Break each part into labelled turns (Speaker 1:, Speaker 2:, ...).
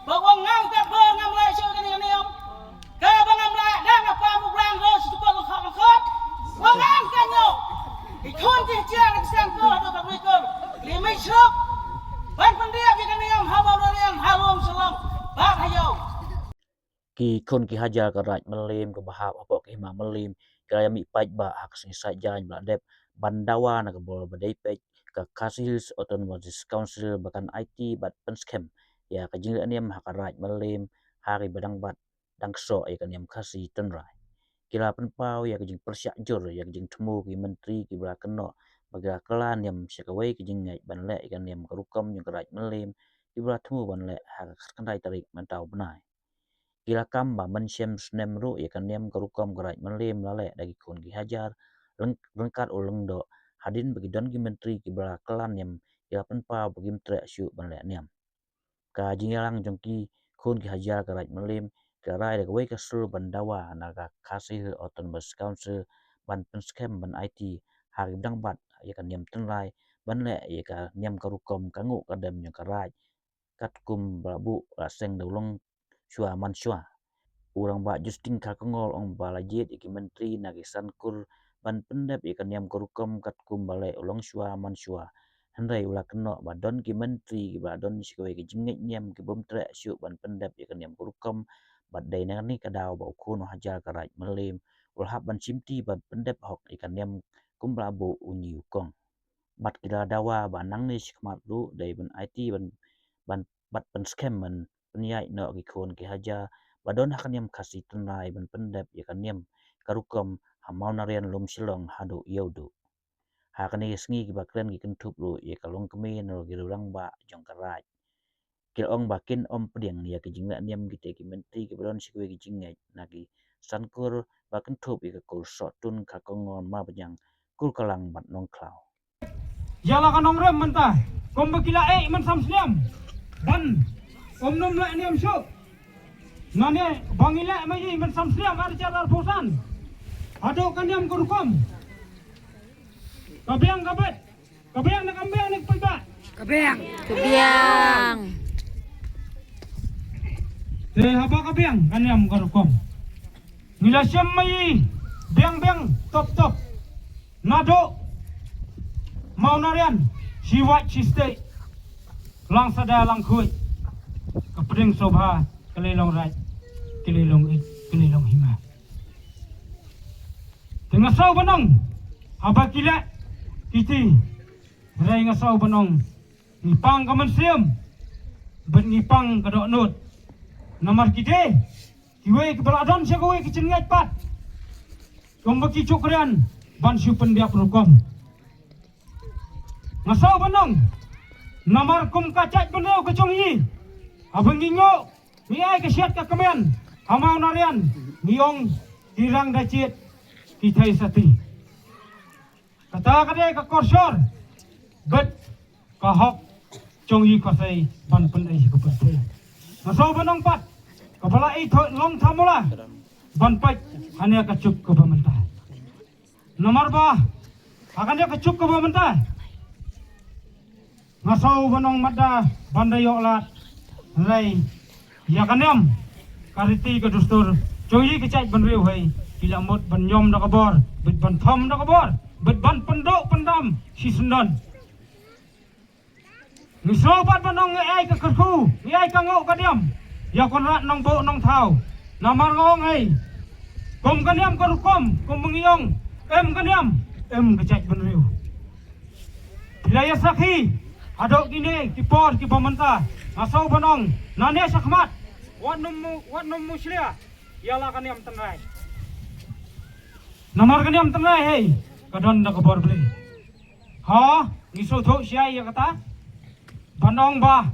Speaker 1: Bawang ngam ke ber ngam lai syul kini kini om. Ke bangam lai dan apa mu brang ro setukar lekot. Wangan kanyo. Ikon ke jiang ke sang ko ado ka ko. Limai syuk. Ban pendiak ke kini om habau yang halum selong. Bak hayo.
Speaker 2: Ki kon ki hajar ka raj melim ke bahap apa ke hima melim kaya mi paj ba hak sing sajan bladep bandawa na ke bol badai pej ke Casihills Autonomous Council bahkan IT bat penskem ya ke jingla niam hak raj melim hari badang bat dangso ya kan niam kasih tenrai kila penpau ya ke jing persyak jur ya ke jing temu ki menteri ki bela keno bagira kelan niam syakawai ke jing ngai ban le kan niam kerukom yang ke raj melim ki bela temu ban le hak kendai tarik mentau benai kila kam ba mensyem snem ru ya kan niam kerukom gerai melim lale dagi kun ki hajar lengkat uleng do hadin bagi don ki menteri ki bela kelan niam kila penpa bagi mentre syu ban le niam ka jingalang jongki kun ki hajar gerai melim kerai dagi wei kesul bandawa naga kasih Autonomous Council ban penskem ban IT hari bidang bat ya kan niam tenrai ban le ya kan niam kerukom kangu kadam yang kerai kat kum belabu raseng daulong shua man shua urang ba justin ka kongol ong balajit iki menteri nagi sankur ban pendep ikan yam korukom kat kumbale ulong shua man shua handai ula keno ba don ki menteri ba don sikwe ki jingit nyam ki bom tre syu ban pendep ikan yam korukom ba dai ni kadau ba kuno hajar karaj melim ulhab ban simti ban pendep hok ikan yam kumblabu unyi ukong bat kila dawa ba nang ni sikmat lu dai ban IT ban bat pen scam ban penyai no ki kon ki haja badon hakan yam kasih tenai ban pendep ya kan yam karukom hamau narian lom silong hadu yodu hakan ni sengi ki bakren ki kentup lu ya kalong kemin ro ki urang ba jong karaj kil ong bakin om pediang ya ki jingla yam ki ki menteri ki badon sikwe ki jingai nagi sankur ba kentup ya kul sotun ka kongon ma banyang kul kalang bat nong klau
Speaker 3: Yala kan ongrem mentah, kom bekila man samsliam, dan nom la niam syuk. Nane bangila mai man samsliam ada cara bosan. Ado kan niam kurukom. Kabiang kabet, kabiang nak ambil nak pegat.
Speaker 4: Kebiang.
Speaker 3: Haba kabiang kan niam kurukom. Ngila syam mai, biang top. Nado mau narian si white si stay lang sada lang kuy kapring sobha kelilong right kelilong hima tengah sau banong haba kila kiti rai ngasau banong ngipang kamansiam bet ngipang kadok nut namar kite kiwe kebeladon siya kowe kicin ngat pat kumbaki cukrian ban syupen dia prokom Masau banong namar kum kacat benew kecong yi abang ingo ni ai kesiat ka kemen hamau narian niong tirang dacit kitai sati kata kade ka korsor bet kahok cong yi kosai ban pendai kupete masau banong pat kepala i long thamula ban pat hanya kacuk ke pemerintah nomor ba akan dia kacuk ke pemerintah ngasau banong mada bandai yoklat rai ya kanyam kariti ke dustur coyi kecai benriu hai bila mot banyom dak kabor bet ban thom dak kabor bet ban pendok pendam si sundan misau pat banong ai ke kerku ai ka ngau kadiam ya kon rat nong bo nong thau namar ngong hai kom kanyam korukom kom mengiong kanyam kecai benriu bila ya sakhi adok gini kipor ki pemerintah asau banong nane sakmat wanum muslia yala kan yam tenrai namar kan yam tenrai hei kadon dak bor beli ha ngiso tho sia ya kata banong ba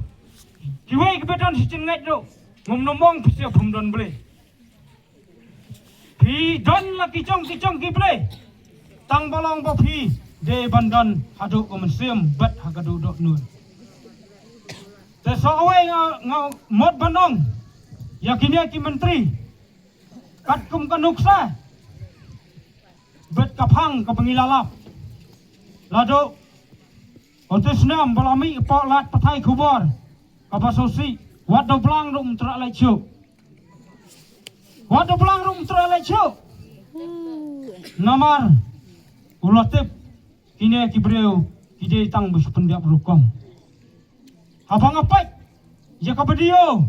Speaker 3: kiwe kebedan sicin ngat do ngom nomong pisia bumdon beli pi don la kicong ki beli tang balong ba pi de bandan haduk komensiam bat hagadu dok nur te so awai ngau mod banong yakinya ki menteri kat kum kanuksa bet kapang ka pengilalap lado ontes nam balami pok lat patai kubor kapasosi Waduh belang rum terak lecuk. Waduh belang rum terak lecuk. Nomor ulatip kini kibreu kide tang bus pendiap rukom. Abang apa? Ya kabedio.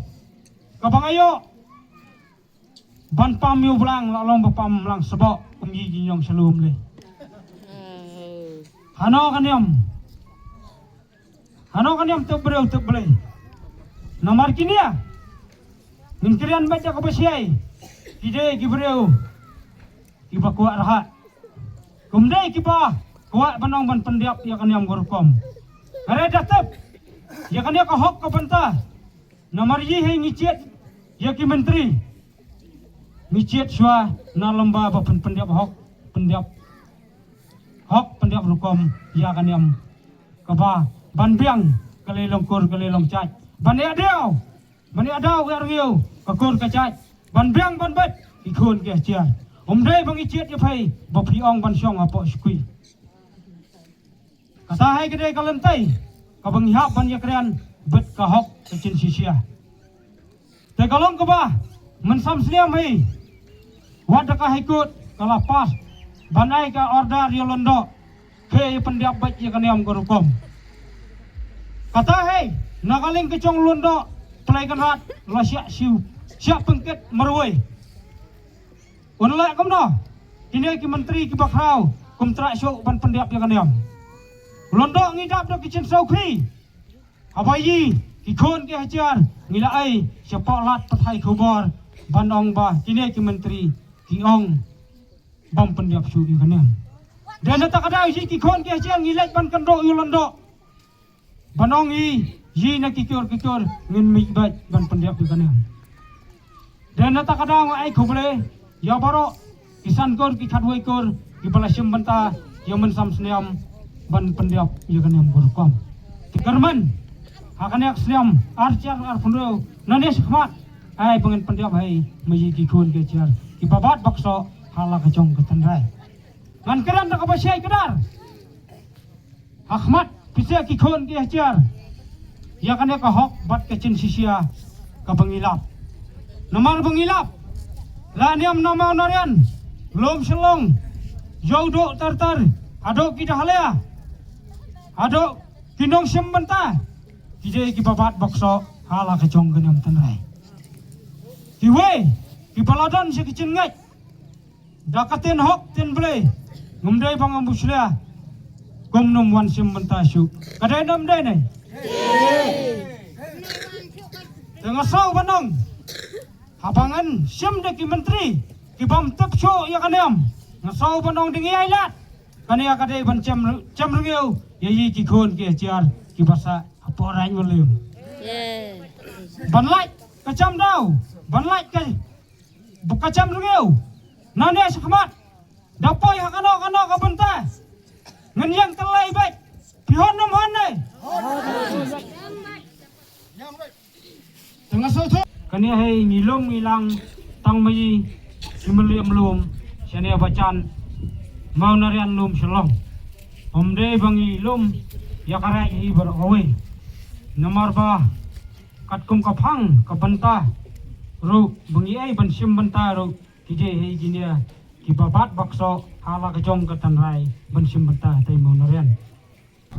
Speaker 3: Kabang ayo. Ban pam yu belang lalong bapam belang sebab umgi nyong selum le. Hano kaniam tu bereu tu beli. Nomor kini ya. Ngkirian baca kapasiai. Kide kibreu. Kiba kuat rahat. Kemudian kiba kuat banong ban pendiap ya kaniam gorukom. Hari datap. Ya kaniam kahok kapenta. Nomor ye ngicet ya ki menteri. Ngicet swa na lomba ba pendiap hok pendiap rukom ya kaniam kaba ban biang kelelong kur kelelong cai. Ban adau ergiu kakur kacai. Ban biang ban bet ikun ke cian. Dai bang icet ye phai ba priong ban syong apo skui. Kata hai gede kalentai kabang hap ban ye krian bet kahok kecin sisia. Te kalong kaba mensam sniam hai. Wadakah ikut kalapas banai ka order ye londo ke pendiap bat ye kaniam gorukom. Kata hai nagaling kecong londo pelaikan rat la siap pengket merwoi. Unlak kamno kini ki menteri ki bakrau kum trak syok ban pendiap ye kaniam. Londo ngidap do kicin saukri. Abayi ki khon ki hajar ngila ai siapa lat pathai khobor banong ba kini ki menteri ki ong bam pendiap syuk ye kaniam. Dan tak ada ki khon ki hajar ngilai ban kandok yu londo. Banong yi na kikur ngin mikbat ban pendiap ye kaniam. Dan tak ada ai khobole ya baro kisan kor ki khatwai kor ki balasim banta ya mensam sniam ban pendiap ye kaniam gorukom. Tikarman akan yak sniam arcar arpundo nanes khmat ai pengen pendiap hai meji ki khon ke jar ki babat bakso hala kacong ketandai. Ngan keran nak abasai kedar. Ahmad bisa ki khon ke jar. Ya kan yak hok bat kecin sisia ka bangilap. Nomor bangilap laniam nama narian lom selong jodoh tartar adok kita halea adok kinong sembenta kije ki babat bakso hala kacong kenyam tanrai kiwe ki paladon si kicin ngai dakatin hok tin ble ngumdai bang ambuslia gomnom wan sembenta su kadai nam dai nei tengah sau banong habangan sim de ki menteri ki bam tep syo ya kaniam ngasau banong dingi ailat kania kadai ban cem rengeu ye yi ki khon ke ciar ki basa apa rai ngolim ban lai kacam dau ban lai ke buka cem rengeu nane sakmat dapoi hakano ka benta ngen yang telai baik pihon nom hon nei tengah sau kani hai ngilom ngilang tang mai simeliam lum sania bacan mau narian lum selong omde bangi lum ya karai hi barawe nomor ba katkum kapang kapanta ru bangi ai ban sim banta ru kije hi ginia ki babat bakso hala kejong ketanrai ban sim banta tai mau narian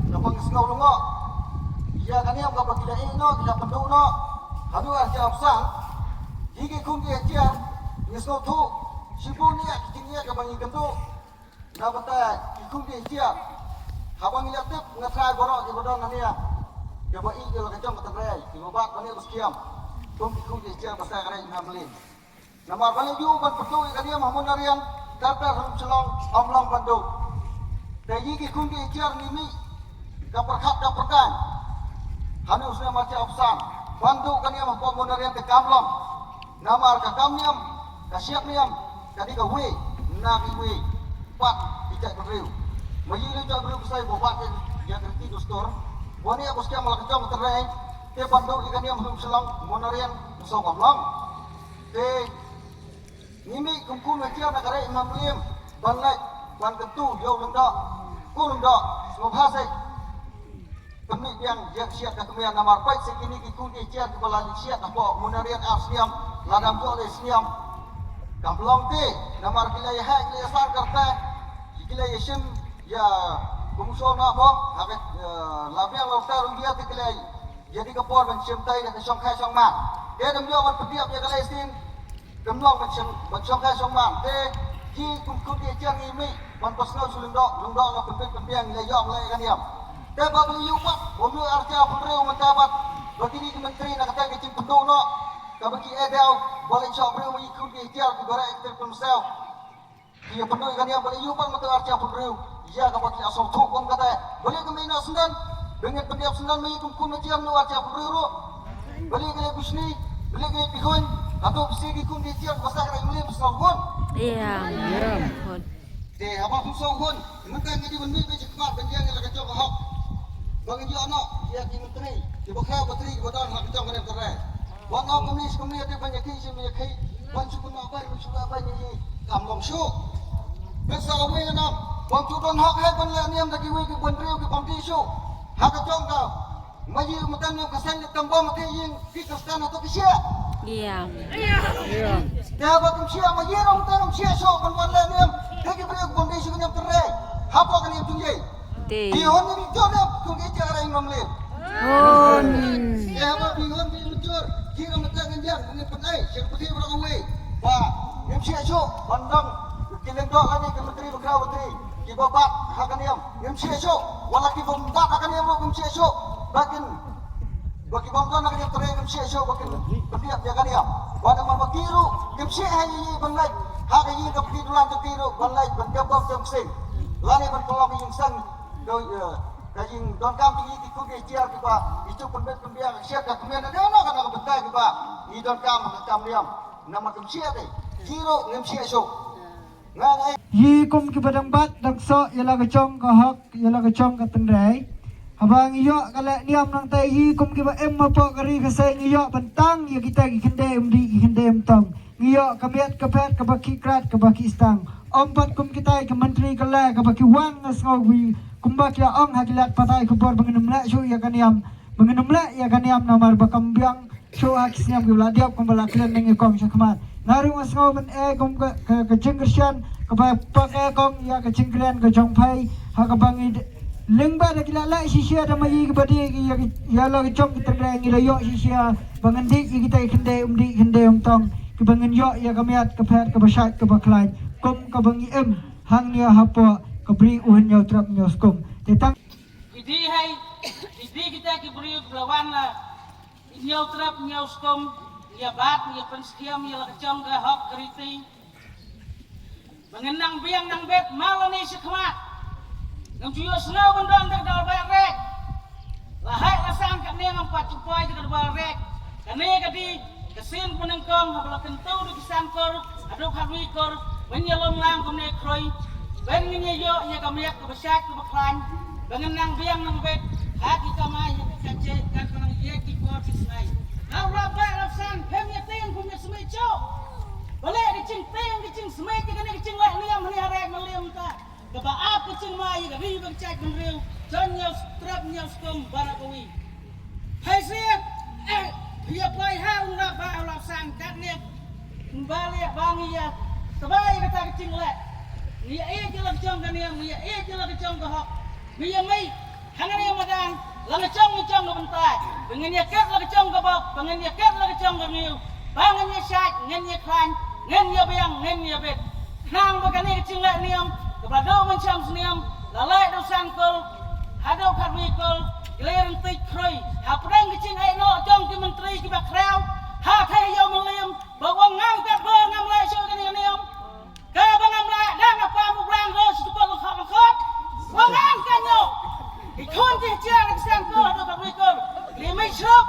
Speaker 4: kapag isgaw lungo iya kaniam kapag kila ino kila pendu no hadu arja absang higi kun ke tia ngisno tu sibunia kitingia ka bangi kendo na bata ikun ke tia habang ilaptip ngatrai boro ke bodong nania ke ba i ke lakajong katrai ke ba kani uskiam tum ikun ke tia basa kare hamlin namar bali yu ban petu kania mahmun narian daftar rum selong omlong bandu tayi ke kun ke tia nimi ka perkhat da perkan hanu usna maci absang bantu kaniam mahmun narian ke kamlong namar ka kamniam ka siap niam kadi ka we na ki we pat tidak beriu mayilu ja beriu sai bobat ya kerti dostor wani aku sekian malah kejam terai te bantu kaniam hum selang monarian so kamlong te nimi kumkun mecia na kare imam lim banlai ban ketu yo lenda kurunda ngobhasai kami biang yang siat ke kemudian nama baik segini ikut dia kepala siat apa munarian asliam ladam jole sniam kamplong te nama gila ya gila ya sar karta gila ya sim ya kumuso na apa habis labiang lokal dia te gila jadi kapor mencem tai ke song khai song ma dia dam yo wan pediap ya gila sin kamlong mencem khai song ma te ki kumkut dia ini man pasno lungdok na pembiang ya yom le kan yam Dapat menyumat, umur arca perlu mendapat. Begini menteri nak kata kecil penduk nak. Kabaki edel, boleh cak perlu mengikut ikhtiar negara ikhtiar pemsel. Dia penduk kan yang boleh yupan menteri arca perlu. Ya kabaki asal tukum kata. Boleh kami nak sendan dengan pendiap sendan mengikut kumitian nu arca perlu. Boleh kali bisni, boleh kali pikun. Atau bisi ikut ikhtiar pasal kali mulai pasal pun.
Speaker 5: Iya, pun.
Speaker 4: Deh, apa pasal pun? Mungkin jadi benda macam kat pendiang yang kacau kahok. Bagi dia anak, dia di menteri, di bawah menteri, di bawah hak kita kena terai. Bang orang komunis ada banyak kisah, banyak kisah. Bang suku apa ni? Kamlong show. Besar awal kan? Bang cudan hak hai banyak ni am lagi wei ke menteri ke komiti show. Hak kacau kau. Maju macam ni kesan tambah macam yang kita sekarang atau kisah.
Speaker 5: Iya.
Speaker 4: Dia buat kisah, maju orang tengok kisah show kan banyak ni am. Dia kita ke komiti show kena terai. Apa kan yang tunjuk? Bihon ni jurnal kunci cara yang memlih. Ya, apa bihon ni jurnal? Kira macam ganjar, mungkin penai. Seperti orang away. Wah, yang siapa show? Bandang, kileng dok lagi ke menteri berkau menteri. Kita bapak akan diam. Yang siapa show? Walaki bombat akan diam. Yang siapa show? Bagian bagi bombat akan diam. Terang yang siapa show? Bagian berdiam dia akan diam. Pada mama kiru, yang siapa yang banlai? Hak yang keperti dulan tertiru banlai berjabab jemsing. Lani berkolom yang sang. Kajing don kam tinggi ikut ikhtiar kita itu pembiang siap dah kemudian ada orang kan bentai kita ni don kam diam nama kem siap deh kiro ngem siap so ngai
Speaker 3: Yi kum ki badang bat dak so yala kecong ka hak yala kecong ka tendrai. Abang iyo kala niam nang tai yi kum ki ba em mapo kari ka sai iyo bentang ya kita ki kende umdi ki kende tong. Iyo kamiat kapet ka baki krat ka baki stang. Ompat kum kita ke menteri kala ka baki wang ngawi kumbak ya ong hakilat patai kubor mengenumla show ya kaniam mengenumla ya kaniam namar bakambiang show hakisniam gula diap kumbala klen neng ekong sakmat naru masngau men kum ke jenggersian ke pakai kong ya ke jengkren ke jongpai hakabangi lengba da kila la sisia da mai ke badi ya lo ke jong kita reng ila yo sisia bangendi kita kende umdi kende umtong ke bangen yo ya kamiat ke pet ke basat ke baklai kum ke bangi hang nia hapo kabri uhan nyaw trap nyaw skum tetang
Speaker 1: Idi kita kibri belawan la nyaw trap nyaw skum ya bat ya penstiam ya kecong ke hok keriti mengenang biang nang bet malani sekmat nang cuyo snow bendong tak dal barek lahai lasang kat neng empat cupai tak barek kane kadi kesin penengkong habla kentu di kisan kor aduk habli kor menyelom lang kumne kroi ben ni yo nya kamiak ke besat ke beklan bengenang biang nang bet hati kamai kace kan kanang ye ki ko fisnai na rabba rafsan pemnya ting punya semejo boleh dicing ting dicing semejo kan dicing leh liam ni arek meliam ta ke ba ap dicing mai ke ri bang cak menriu jon nya strap nya skum barakawi hai siap dia play hau rabba rafsan kat ni balik bangi ya sebaik kata kecing leh Nia jelas kecong kan yang nia jelas kecong kahok. Nia mai hangan yang madang lang kecong bentai. Pengen nia kat lang kecong kabok, pengen nia kat lang kecong kamiu. Bangan nia syak, ngen nia klan, ngen nia biang, ngen nia bet. Nang bagan nia kecing lek niam, kepada macam seniam, lalai do sangkul, hado karmikul, giliran tik kroi. Hapreng kecing ai no jong ki menteri ki bakrau. Ha thai yo meliam, bawang ngangkat ber ngam lai so kan niam. Kabang amla dang apa mu brang ro situ ko khot wangan kanyo ikon ti chiang sang ko do ka ko limai shop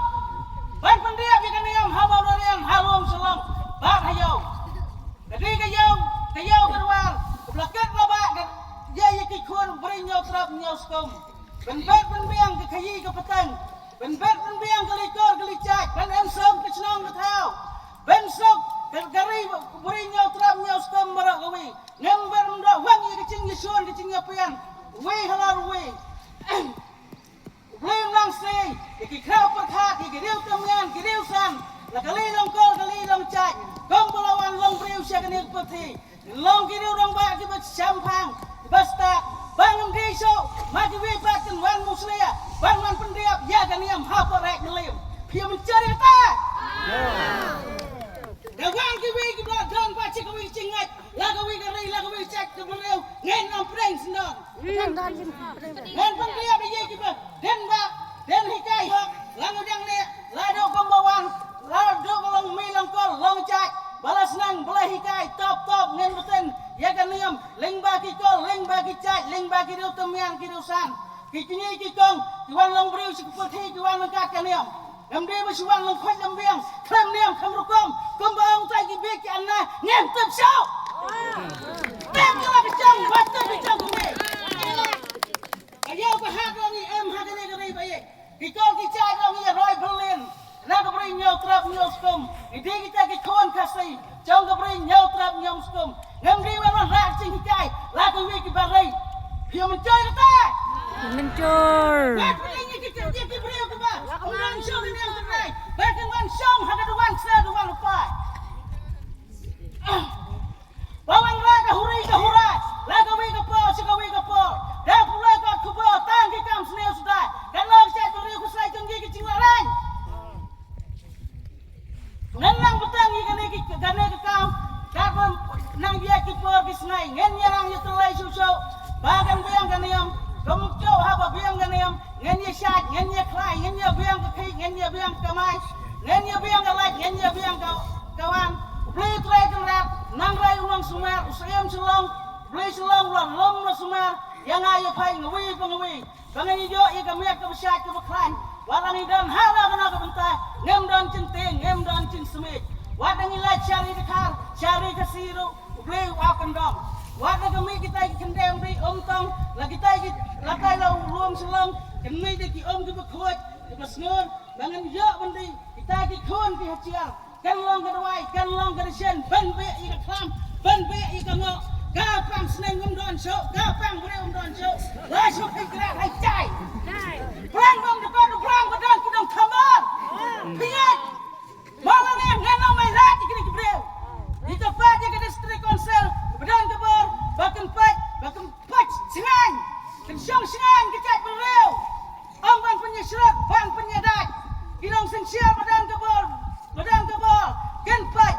Speaker 1: ban pandia bi kan yam ha ba ro yang halom salam ba hayo jadi kayo berwal blakat la ba ye ye ki kon bring yo trap nyo skom ben bet ben biang ke kayi ke petang ben bet ben biang ke likor ke licak ben em som ke snong ke thau ben sok Gari beri nyau trap nyau skom barak kawi. Ngember menda wangi kecing yesuan kecing yapian. Wei halal wei. beli langssi iki khao perkhat iki riu tamian iki riu san la kali long kol kali long chai gom belawan long riu sia kani putih long ki riu rong ba ki bat sampang basta bangun diso mati wi patin wan muslia bangun pendiap ya kaniam hapa rek melim pia mencari ta Dagang kiwi ki blok don pa cik kiwi cingat la kiwi kari la kiwi cek ke beriu ngen nom preng sendong ngen pendiap ye ki ba den hikai lang udang ne la do kombawan la do long mi long kol long cak balas nang belah hikai top ngen beten ya kaniam ling ba ki kol ling ba ki cak ling ba ki riu temiang ki riu san ki kinyi ki kong ki wan long beriu si putih ki wan long kak kaniam Ngam dia bersuang long khoi lam biang klam niam kham rukom kombang tai ki bik anna ngem tep sao tem ni la kecang batte kecang kumi ayo pahat ni em hagane gari baye kikol ki chai long ye roi berlin la ka bring nyau trap nyau skum idi kita ki khon khasi chong ka bring nyau trap nyau skum ngam dia wan rak ching kai la ka wi ki barai pio men choi ta
Speaker 5: Mencur.
Speaker 1: Bahkan wan song haga the one third the one five. Bawang raga hurai ka hurai, laga wi ka po, sika wi ka po. Dah pulai ka kubo, tang ki kam sneo sudah. Dan lag saya beri ku sai tung ki cing lain. Nang betang ki kane ki kam, kabam nang dia ki po ki snai, ngen nyarang ye telai susu. Bahkan biang kaniam, kamu jauh haba biang kaniam, ngen ye syat, ngen ye klai, ngen ye biang ke kai, ngen ye biang ke mai, ngen ye biang ke lai, ngen ye biang ke kawan. Beli tray kerat, nang rai ulang sumar, usayam selong, beli selong ulang long la sumar, yang ayo pai ngawi pengawi. Bangan ijo ye kami ke syat ke klai, walang idan hala kana ke bentai, ngem dan centeng, ngem dan cin semik. Wadang ilai cari dekar, cari ke siru, beli wakan dong. Wada kami kita kendem di tong la kita lakai la luang selang kami di om ke bekhuat ke besnur bangan yo bendi kita ki khon ki hacial kan long ke dawai kan long ke sen ban be i ka kham ban be i ka ngo ka pang sneng ngom don so ka pang bre don so la so ki kra hai chai prang ngom de ko prang ko don ki dong khamar piat malang ngen no mai rat ki ki bre di tempat ke distrik konsel Badan kebor, bahkan pat, senang, kencang senang kecap beriu. Amban penyesrat, bang penyedat, kinong sensia badan kebor, kan pat,